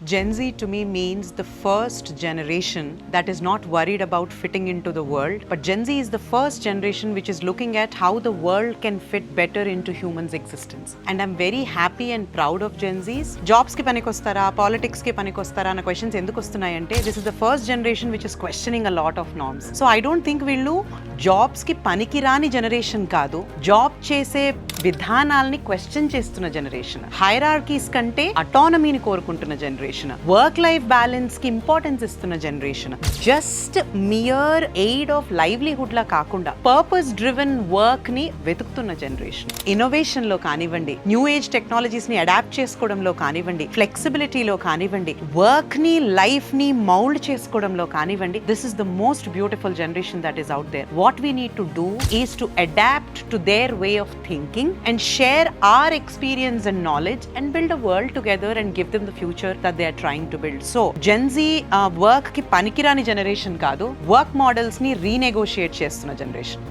Gen Z to me means the first generation that is not worried about fitting into the world, but Gen Z is the first generation which is looking at how the world can fit better into humans' existence. And I'm very happy and proud of Gen Zs. Jobs ki panikostara, politics ki panikostara ana questions enduku vastunayante, this is the first generation which is questioning a lot of norms. So I don't think వీళ్ళు jobs ki panikirani generation కాదు, job చేసే విధానాల్ని question చేస్తున్న generation, hierarchies కంటే అటానమీని కోరుకుంటున్న generation, work life balance కి importance ఇస్తున్న generation, just mere aid of livelihood లా కాకుండా పర్పస్ డ్రివెన్ వర్క్ ని వెతుకుతున్న జనరేషన్. ఇన్నోవేషన్ లో కానివ్వండి, న్యూ ఏజ్ టెక్నాలజీస్ ని అడాప్ట్ చేసుకోవడంలో కానివ్వండి, ఫ్లెక్సిబిలిటీలో కానివ్వండి, వర్క్ ని లైఫ్ ని మౌల్డ్ చేసుకోవడంలో కానివ్వండి, this is the most beautiful generation that is out there. What we need to do is to adapt to their way of thinking and share our experience and knowledge and build a world together and give them the future that they are trying to build. So Gen Z work ki panikirani generation kaadu, work models ni renegotiate chestunna generation.